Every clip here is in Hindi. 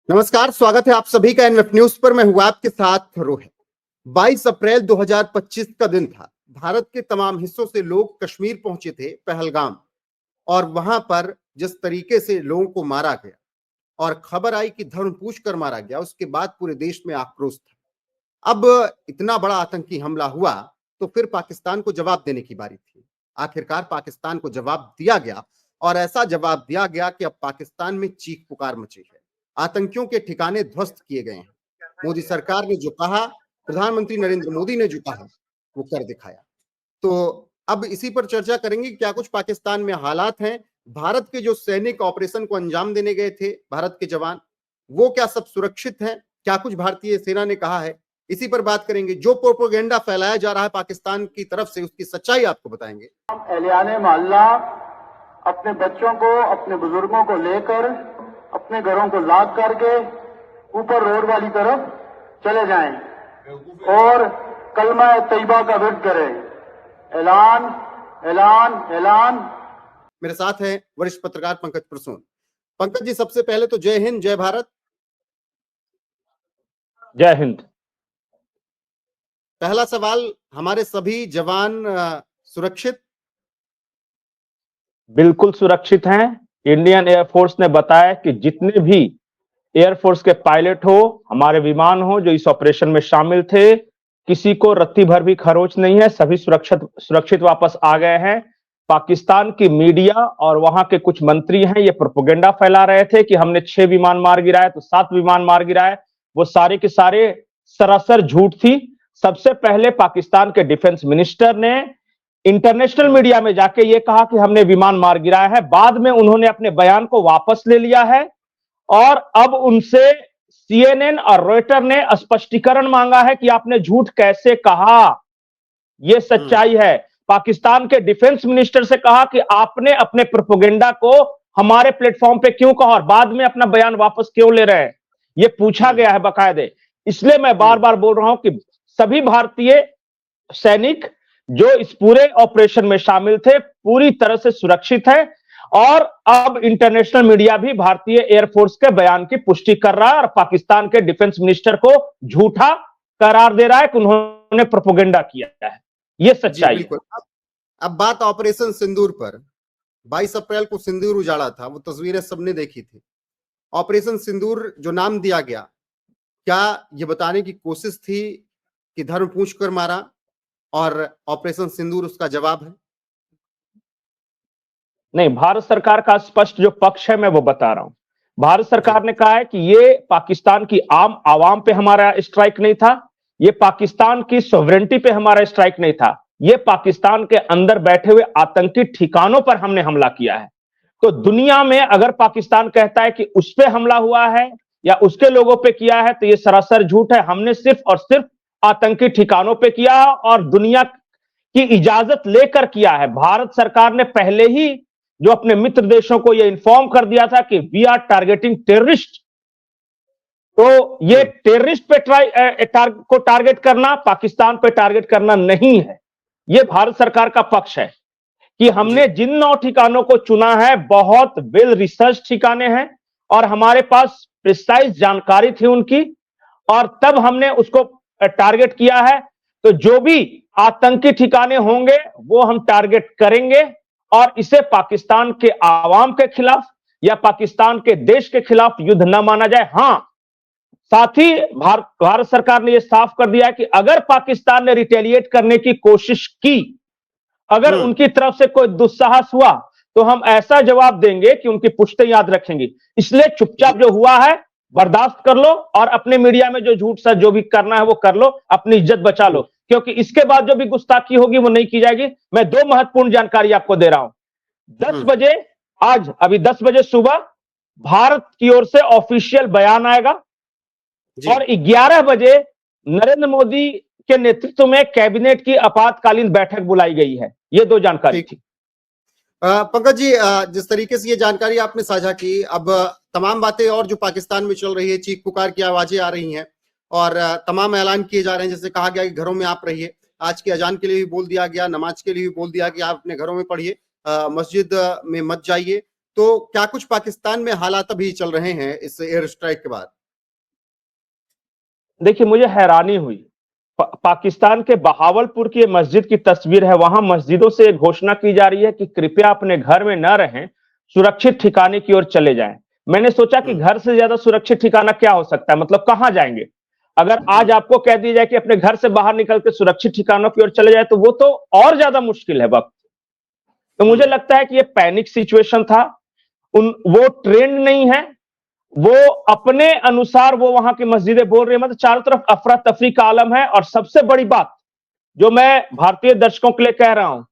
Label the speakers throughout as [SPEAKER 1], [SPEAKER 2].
[SPEAKER 1] नमस्कार, स्वागत है आप सभी का एनएफ न्यूज पर। मैं हूं आपके साथ रोहित। 22 अप्रैल 2025 का दिन था। भारत के तमाम हिस्सों से लोग कश्मीर पहुंचे थे, पहलगाम, और वहां पर जिस तरीके से लोगों को मारा गया और खबर आई कि धर्म पूछ कर मारा गया, उसके बाद पूरे देश में आक्रोश था। अब इतना बड़ा आतंकी हमला हुआ तो फिर पाकिस्तान को जवाब देने की बारी थी। आखिरकार पाकिस्तान को जवाब दिया गया और ऐसा जवाब दिया गया कि अब पाकिस्तान में चीख पुकार मची है। आतंकियों के ठिकाने ध्वस्त किए गए हैं। मोदी सरकार ने जो कहा, प्रधानमंत्री नरेंद्र मोदी ने जो कहा, वो कर दिखाया। तो अब इसी पर चर्चा करेंगे। क्या कुछ पाकिस्तान में हालात हैं? भारत के जो सैनिक ऑपरेशन को अंजाम देने गए थे, भारत के जवान, वो क्या सब सुरक्षित हैं? क्या कुछ भारतीय सेना ने कहा है? इसी पर बात करेंगे। जो प्रोपेगेंडा फैलाया जा रहा है पाकिस्तान की तरफ से, उसकी सच्चाई आपको बताएंगे।
[SPEAKER 2] एहलियाने मोहल्ला अपने बच्चों को, अपने बुजुर्गों को लेकर अपने घरों को लॉक करके ऊपर रोड वाली तरफ चले जाएं और कलमा तैयबा का विर्द करें। ऐलान ऐलान ऐलान।
[SPEAKER 1] मेरे साथ हैं वरिष्ठ पत्रकार पंकज प्रसून। पंकज जी, सबसे पहले तो जय हिंद, जय भारत।
[SPEAKER 3] जय हिंद।
[SPEAKER 1] पहला सवाल, हमारे सभी जवान सुरक्षित?
[SPEAKER 3] बिल्कुल सुरक्षित हैं। इंडियन एयरफोर्स ने बताया कि जितने भी एयरफोर्स के पायलट हो, हमारे विमान हो जो इस ऑपरेशन में शामिल थे, किसी को रत्ती भर भी खरोच नहीं है। सभी सुरक्षित वापस आ गए हैं। पाकिस्तान की मीडिया और वहां के कुछ मंत्री हैं, ये प्रोपेगेंडा फैला रहे थे कि हमने 6 विमान मार गिराए तो 7 विमान मार गिराए। वो सारे के सारे सरासर झूठ थी। सबसे पहले पाकिस्तान के डिफेंस मिनिस्टर ने इंटरनेशनल मीडिया में जाके ये कहा कि हमने विमान मार गिराया है। बाद में उन्होंने अपने बयान को वापस ले लिया है और अब उनसे सीएनएन और रॉयटर ने स्पष्टीकरण मांगा है कि आपने झूठ कैसे कहा, यह सच्चाई है। पाकिस्तान के डिफेंस मिनिस्टर से कहा कि आपने अपने प्रोपेगेंडा को हमारे प्लेटफॉर्म पे क्यों कहा और बाद में अपना बयान वापस क्यों ले रहे हैं, यह पूछा गया है बाकायदे। इसलिए मैं बार बार बोल रहा हूं कि सभी भारतीय सैनिक जो इस पूरे ऑपरेशन में शामिल थे पूरी तरह से सुरक्षित है और अब इंटरनेशनल मीडिया भी भारतीय एयरफोर्स के बयान की पुष्टि कर रहा है और पाकिस्तान के डिफेंस मिनिस्टर को झूठा करार दे रहा है कि उन्होंने प्रोपेगेंडा किया है। यह सच्चाई है।
[SPEAKER 1] अब बात ऑपरेशन सिंदूर पर। 22 अप्रैल को सिंदूर उजाड़ा था, वो तस्वीरें सबने देखी थी। ऑपरेशन सिंदूर जो नाम दिया गया, क्या ये बताने की कोशिश थी कि धर्म पूछ कर मारा और ऑपरेशन सिंदूर उसका जवाब है?
[SPEAKER 3] नहीं, भारत सरकार का स्पष्ट जो पक्ष है मैं वो बता रहा हूं। भारत सरकार ने कहा है कि ये पाकिस्तान की आम आवाम पे हमारा स्ट्राइक नहीं था, ये पाकिस्तान की सॉवरेनिटी पे हमारा स्ट्राइक नहीं था, ये पाकिस्तान के अंदर बैठे हुए आतंकी ठिकानों पर हमने हमला किया है। तो दुनिया में अगर पाकिस्तान कहता है कि उस पे हमला हुआ है या उसके लोगों पे किया है तो ये सरासर झूठ है। हमने सिर्फ और सिर्फ आतंकी ठिकानों पे किया और दुनिया की इजाजत लेकर किया है। भारत सरकार ने पहले ही जो अपने मित्र देशों को यह इन्फॉर्म कर दिया था कि वी आर टारगेटिंग टेररिस्ट। तो ये टेररिस्ट पे को टारगेट करना, पाकिस्तान पे टारगेट करना नहीं है। ये भारत सरकार का पक्ष है कि हमने जिन 9 ठिकानों को चुना है बहुत वेल रिसर्च ठिकाने हैं और हमारे पास प्रिसाइज जानकारी थी उनकी और तब हमने उसको टारगेट किया है। तो जो भी आतंकी ठिकाने होंगे वो हम टारगेट करेंगे और इसे पाकिस्तान के आवाम के खिलाफ या पाकिस्तान के देश के खिलाफ युद्ध न माना जाए। हां, साथ ही भारत सरकार ने यह साफ कर दिया है कि अगर पाकिस्तान ने रिटेलिएट करने की कोशिश की, अगर उनकी तरफ से कोई दुस्साहस हुआ तो हम ऐसा जवाब देंगे कि उनकी पुश्तें याद रखेंगी। इसलिए चुपचाप जो हुआ है बर्दाश्त कर लो और अपने मीडिया में जो झूठ सच जो भी करना है वो कर लो, अपनी इज्जत बचा लो, क्योंकि इसके बाद जो भी गुस्ताखी होगी वो नहीं की जाएगी। मैं 2 महत्वपूर्ण जानकारी आपको दे रहा हूं। 10 बजे, आज अभी 10 बजे सुबह भारत की ओर से ऑफिशियल बयान आएगा और 11 बजे नरेंद्र मोदी के नेतृत्व में कैबिनेट की आपातकालीन बैठक बुलाई गई है। ये 2 जानकारी थी।
[SPEAKER 1] पंकज जी, जिस तरीके से ये जानकारी आपने साझा की, अब तमाम बातें और जो पाकिस्तान में चल रही है, चीख पुकार की आवाजें आ रही हैं और तमाम ऐलान किए जा रहे हैं। जैसे कहा गया कि घरों में आप रहिए, आज की अजान के लिए भी बोल दिया गया, नमाज के लिए भी बोल दिया कि आप अपने घरों में पढ़िए, मस्जिद में मत जाइए। तो क्या कुछ पाकिस्तान में हालात अभी चल रहे हैं इस एयर स्ट्राइक के बाद?
[SPEAKER 3] देखिए, मुझे हैरानी हुई। पाकिस्तान के बहावलपुर की मस्जिद की तस्वीर है। वहां मस्जिदों से एक घोषणा की जा रही है कि कृपया अपने घर में न रहें, सुरक्षित ठिकाने की ओर चले जाएं। मैंने सोचा कि घर से ज्यादा सुरक्षित ठिकाना क्या हो सकता है, मतलब कहां जाएंगे। अगर आज आपको कह दिया जाए कि अपने घर से बाहर निकल के सुरक्षित ठिकानों की ओर चले जाए, तो वो तो और ज्यादा मुश्किल है वक्त। तो मुझे लगता है कि ये पैनिक सिचुएशन था। वो ट्रेंड नहीं है, वो अपने अनुसार वो वहां की मस्जिदें बोल रही है। मतलब चारों तरफ अफरा तफरी का आलम है। और सबसे बड़ी बात जो मैं भारतीय दर्शकों के लिए कह रहा हूं,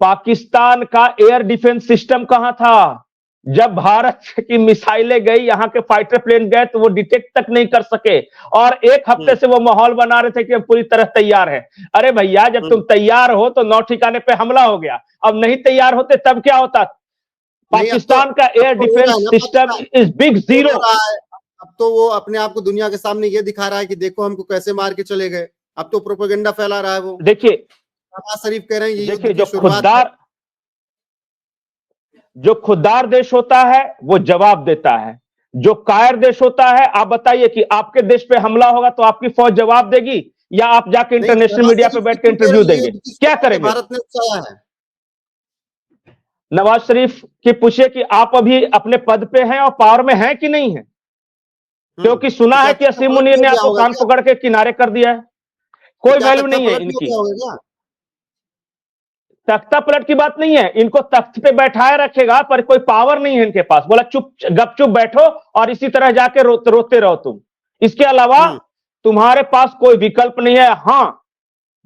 [SPEAKER 3] पाकिस्तान का एयर डिफेंस सिस्टम कहां था जब भारत की मिसाइलें गई, यहां के फाइटर प्लेन गए तो वो डिटेक्ट तक नहीं कर सके। और एक हफ्ते से वो माहौल बना रहे थे कि हम पूरी तरह तैयार हैं। अरे भैया, जब तुम तैयार हो तो 9 ठिकाने पे हमला हो गया। अब नहीं तैयार होते तब क्या होता?
[SPEAKER 1] नहीं,
[SPEAKER 3] पाकिस्तान का एयर
[SPEAKER 1] अब तो हो रहा है
[SPEAKER 3] डिफेंस
[SPEAKER 1] ना
[SPEAKER 3] सिस्टम
[SPEAKER 1] पाकिस्तान,
[SPEAKER 3] इज बिग
[SPEAKER 1] हो
[SPEAKER 3] जीरो।
[SPEAKER 1] रहा है। अब तो वो अपने आप को दुनिया के सामने ये दिखा रहा है कि देखो हमको कैसे मार के चले गए। अब तो प्रोपेगेंडा फैला रहा है वो।
[SPEAKER 3] देखिए
[SPEAKER 1] नवाज शरीफ कह रहे हैं ये युद्ध
[SPEAKER 3] देखिए
[SPEAKER 1] की शुरुआत है।
[SPEAKER 3] जो खुददार देश होता है वो जवाब देता है। जो कायर देश होता है, आप बताइए कि आपके देश पे हमला होगा तो आपकी फौज जवाब देगी या आप जाके
[SPEAKER 1] नहीं,
[SPEAKER 3] इंटरनेशनल
[SPEAKER 1] नवाज
[SPEAKER 3] मीडिया पे
[SPEAKER 1] शरीफ भी
[SPEAKER 3] बैठ के
[SPEAKER 1] तो कह रहे
[SPEAKER 3] इंटरव्यू
[SPEAKER 1] हैं ये
[SPEAKER 3] देंगे?
[SPEAKER 1] युद्ध की
[SPEAKER 3] क्या
[SPEAKER 1] शुरुआत है,
[SPEAKER 3] करेंगे?
[SPEAKER 1] भारत ने उकसाया है।
[SPEAKER 3] नवाज शरीफ की पूछिए कि आप अभी अपने पद पे हैं और पावर में हैं कि नहीं है। क्योंकि सुना
[SPEAKER 1] तो क्या
[SPEAKER 3] है कि
[SPEAKER 1] तख्ता
[SPEAKER 3] असीम
[SPEAKER 1] पलट
[SPEAKER 3] मुनीर
[SPEAKER 1] नहीं हो
[SPEAKER 3] ने
[SPEAKER 1] गया
[SPEAKER 3] आपको
[SPEAKER 1] होगा
[SPEAKER 3] कान
[SPEAKER 1] क्या?
[SPEAKER 3] पकड़ के किनारे कर दिया है।
[SPEAKER 1] तो
[SPEAKER 3] कोई
[SPEAKER 1] क्या
[SPEAKER 3] वैल्यू
[SPEAKER 1] तख्ता
[SPEAKER 3] नहीं है
[SPEAKER 1] पलट नहीं हो
[SPEAKER 3] इनकी।
[SPEAKER 1] गया होगा क्या?
[SPEAKER 3] तख्ता पलट की बात नहीं है, इनको तख्त पे बैठाए रखेगा पर कोई पावर नहीं है इनके पास। बोला चुप गपचुप बैठो और इसी तरह जाके रोते रहो तुम। इसके अलावा तुम्हारे पास कोई विकल्प नहीं है। हां,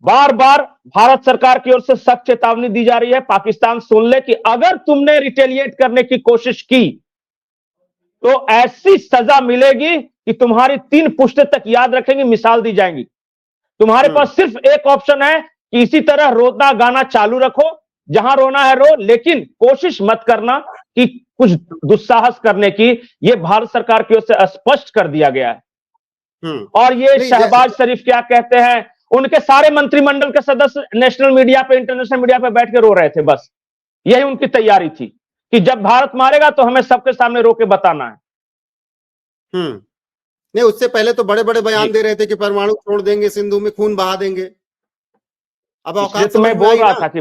[SPEAKER 3] बार बार भारत सरकार की ओर से सख्त चेतावनी दी जा रही है, पाकिस्तान सुन ले कि अगर तुमने रिटेलिएट करने की कोशिश की तो ऐसी सजा मिलेगी कि तुम्हारी 3 पुश्तें तक याद रखेंगे, मिसाल दी जाएंगी। तुम्हारे पास सिर्फ एक ऑप्शन है कि इसी तरह रोना गाना चालू रखो, जहां रोना है रो, लेकिन कोशिश मत करना कि कुछ दुस्साहस करने की। यह भारत सरकार की ओर से स्पष्ट कर दिया गया है। और ये
[SPEAKER 1] नहीं
[SPEAKER 3] शहबाज शरीफ क्या कहते हैं, उनके सारे मंत्रिमंडल के सदस्य नेशनल मीडिया पे, इंटरनेशनल मीडिया पे बैठ के रो रहे थे। बस यही उनकी तैयारी थी कि जब भारत मारेगा तो हमें सबके सामने रो के बताना है।
[SPEAKER 1] नहीं, उससे पहले तो बड़े बड़े
[SPEAKER 3] जी,
[SPEAKER 1] बयान दे रहे थे कि परमाणु छोड़ देंगे, सिंधु में खून बहा देंगे। अब
[SPEAKER 3] इसलिए
[SPEAKER 1] औकात
[SPEAKER 3] तो
[SPEAKER 1] समझ
[SPEAKER 3] मैं
[SPEAKER 1] में
[SPEAKER 3] बोल
[SPEAKER 1] आई
[SPEAKER 3] रहा
[SPEAKER 1] ना।
[SPEAKER 3] था कि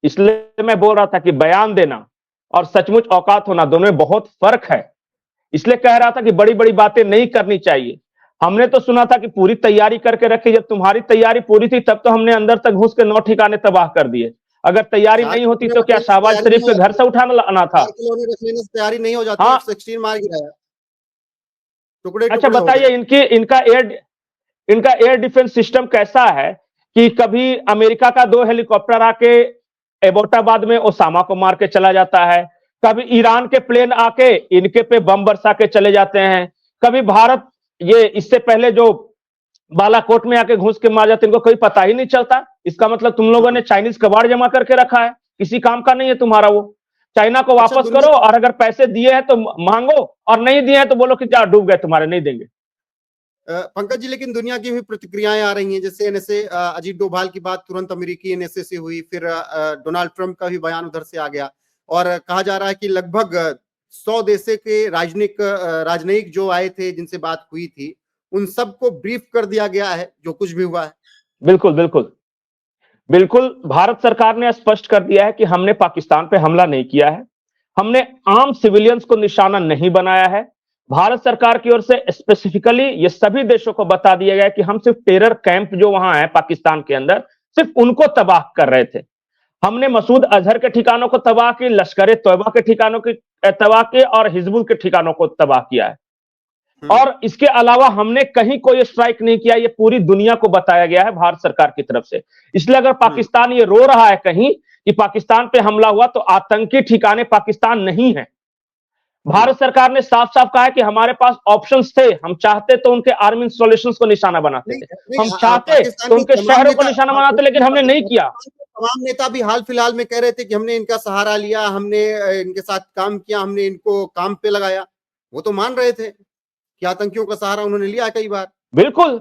[SPEAKER 3] इसलिए मैं बोल रहा था कि बयान देना और सचमुच औकात होना दोनों में बहुत फर्क है। इसलिए कह रहा था कि बड़ी बड़ी बातें नहीं करनी चाहिए। हमने तो सुना था कि पूरी तैयारी करके रखी। जब तुम्हारी तैयारी पूरी थी तब तो हमने अंदर तक घुस के 9 ठिकाने तबाह कर दिए। अगर तैयारी
[SPEAKER 1] चार
[SPEAKER 3] नहीं होती
[SPEAKER 1] किलोमीटर
[SPEAKER 3] तो क्या
[SPEAKER 1] रखने से
[SPEAKER 3] शहबाज
[SPEAKER 1] तैयारी
[SPEAKER 3] शरीफ
[SPEAKER 1] नहीं हो
[SPEAKER 3] के घर
[SPEAKER 1] जाती।
[SPEAKER 3] से उठाना लाना था?
[SPEAKER 1] 4 किलोमीटर रख लेने से तैयारी नहीं हो जाती।
[SPEAKER 3] हाँ।
[SPEAKER 1] F-16 मार गिराया, टुकड़े
[SPEAKER 3] अच्छा
[SPEAKER 1] टुकड़े हो गए।
[SPEAKER 3] बताइए, इनका एयर डिफेंस सिस्टम कैसा है कि कभी अमेरिका का 2 हेलीकॉप्टर आके एबोटाबाद में ओसामा को मार के चला जाता है, कभी ईरान के प्लेन आके इनके पे बम बरसा के चले जाते हैं, कभी भारत, ये इससे पहले जो बालाकोट में आके घुस के मार जाते हैं, इनको कोई पता ही नहीं चलता। इसका मतलब तुम लोगों ने चाइनीज कबाड़ जमा करके रखा है, किसी काम का नहीं है तुम्हारा वो। चाइना को
[SPEAKER 1] अच्छा,
[SPEAKER 3] वापस
[SPEAKER 1] दुनिया
[SPEAKER 3] करो और अगर पैसे दिए हैं तो मांगो, और नहीं दिए हैं तो बोलो कि जा डूब गए तुम्हारे, नहीं देंगे।
[SPEAKER 1] पंकज जी, लेकिन दुनिया की भी प्रतिक्रियाएं आ रही हैं। जैसे एनएसए, अजीत डोभाल की बात तुरंत अमेरिकी एनएसए से हुई, फिर डोनाल्ड ट्रंप का भी बयान उधर से आ गया और कहा जा रहा है कि लगभग 100 देशों के राजनयिक जो आए थे, जिनसे बात हुई थी, उन सबको ब्रीफ कर दिया गया है जो कुछ भी हुआ है।
[SPEAKER 3] बिल्कुल बिल्कुल बिल्कुल, भारत सरकार ने स्पष्ट कर दिया है कि हमने पाकिस्तान पे हमला नहीं किया है, हमने आम सिविलियंस को निशाना नहीं बनाया है। भारत सरकार की ओर से स्पेसिफिकली ये सभी देशों को बता दिया गया कि हम सिर्फ टेरर कैंप जो वहां है पाकिस्तान के अंदर, सिर्फ उनको तबाह कर रहे थे। हमने मसूद अजहर के ठिकानों को तबाह की, लश्कर तौबा के ठिकानों की तबाह की और हिजबुल के ठिकानों को तबाह किया है। और इसके अलावा हमने कहीं कोई स्ट्राइक नहीं किया, ये पूरी दुनिया को बताया गया है भारत सरकार की तरफ से। इसलिए अगर पाकिस्तान ये रो रहा है कहीं कि पाकिस्तान पे हमला हुआ, तो आतंकी ठिकाने पाकिस्तान नहीं है। भारत सरकार ने साफ साफ कहा है कि हमारे पास ऑप्शंस थे, हम चाहते तो उनके आर्मी इंस्टॉलेशंस को निशाना बनाते
[SPEAKER 1] नहीं
[SPEAKER 3] थे,
[SPEAKER 1] नहीं,
[SPEAKER 3] हम चाहते
[SPEAKER 1] पाकिस्तान
[SPEAKER 3] तो
[SPEAKER 1] के
[SPEAKER 3] उनके
[SPEAKER 1] तमाम
[SPEAKER 3] शहरों को
[SPEAKER 1] नेता
[SPEAKER 3] निशाना बनाते, लेकिन हमने नहीं किया।
[SPEAKER 1] पाकिस्तान के तमाम नेता भी हाल फिलहाल में कह रहे थे कि हमने इनका सहारा लिया, हमने इनके साथ काम किया, हमने इनको काम पे लगाया। वो तो मान रहे थे कि आतंकियों का सहारा उन्होंने लिया कई बार।
[SPEAKER 3] बिल्कुल,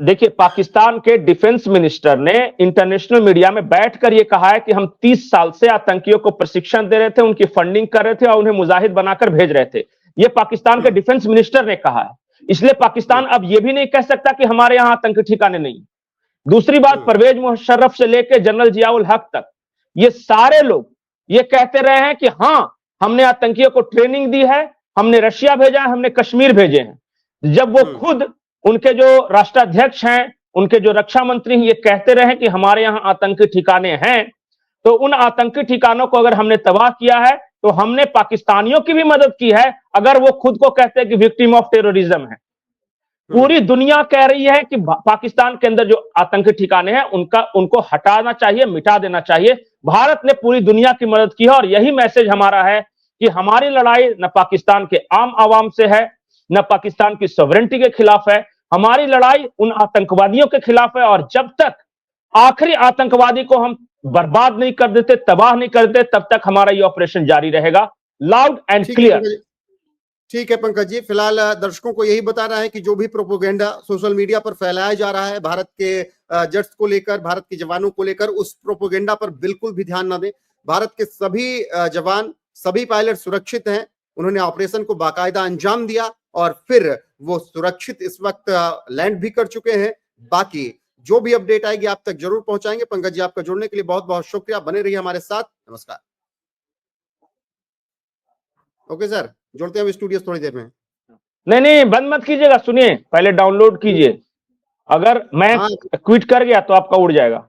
[SPEAKER 3] देखिए, पाकिस्तान के डिफेंस मिनिस्टर ने इंटरनेशनल मीडिया में बैठकर यह कहा है कि हम 30 साल से आतंकियों को प्रशिक्षण दे रहे थे, उनकी फंडिंग कर रहे थे और उन्हें मुजाहिद बनाकर भेज रहे थे। यह पाकिस्तान के डिफेंस मिनिस्टर ने कहा है। इसलिए पाकिस्तान अब यह भी नहीं कह सकता कि हमारे यहां आतंकी ठिकाने नहीं। दूसरी बात, परवेज मुशर्रफ से लेकर जनरल जियाउल हक तक ये सारे लोग ये कहते रहे हैं कि हां, हमने आतंकियों को ट्रेनिंग दी है, हमने रशिया भेजा है, हमने कश्मीर भेजे हैं। जब वो खुद उनके जो राष्ट्राध्यक्ष हैं, उनके जो रक्षा मंत्री हैं, ये कहते रहे कि हमारे यहां आतंकी ठिकाने हैं, तो उन आतंकी ठिकानों को अगर हमने तबाह किया है तो हमने पाकिस्तानियों की भी मदद की है, अगर वो खुद को कहते हैं कि विक्टिम ऑफ टेररिज्म है। पूरी दुनिया कह रही है कि पाकिस्तान के अंदर जो आतंकी ठिकाने हैं उनको हटाना चाहिए, मिटा देना चाहिए। भारत ने पूरी दुनिया की मदद की है और यही मैसेज हमारा है कि हमारी लड़ाई न पाकिस्तान के आम आवाम से है, न पाकिस्तान की सॉवरेनिटी के खिलाफ है। हमारी लड़ाई उन आतंकवादियों के खिलाफ है और जब तक आखिरी आतंकवादी को हम बर्बाद नहीं कर देते, तबाह नहीं कर देते, तब तक हमारा ये ऑपरेशन जारी रहेगा। Loud and clear.
[SPEAKER 1] ठीक है पंकज जी, फिलहाल दर्शकों को यही बताना है कि जो भी प्रोपोगेंडा सोशल मीडिया पर फैलाया जा रहा है भारत के जट्स को लेकर, भारत के जवानों को लेकर, उस प्रोपोगेंडा पर बिल्कुल भी ध्यान न दें। भारत के सभी जवान, सभी पायलट सुरक्षित हैं। उन्होंने ऑपरेशन को बाकायदा अंजाम दिया और फिर वो सुरक्षित इस वक्त लैंड भी कर चुके हैं। बाकी जो भी अपडेट आएगी आप तक जरूर पहुंचाएंगे। पंकज जी, आपका जुड़ने के लिए बहुत बहुत शुक्रिया। बने रहिए हमारे साथ। नमस्कार। ओके सर, जुड़ते हैं स्टूडियो थोड़ी देर में।
[SPEAKER 3] नहीं, बंद मत कीजिएगा, सुनिए, पहले डाउनलोड कीजिए। अगर मैं क्विट कर गया तो आपका उड़ जाएगा।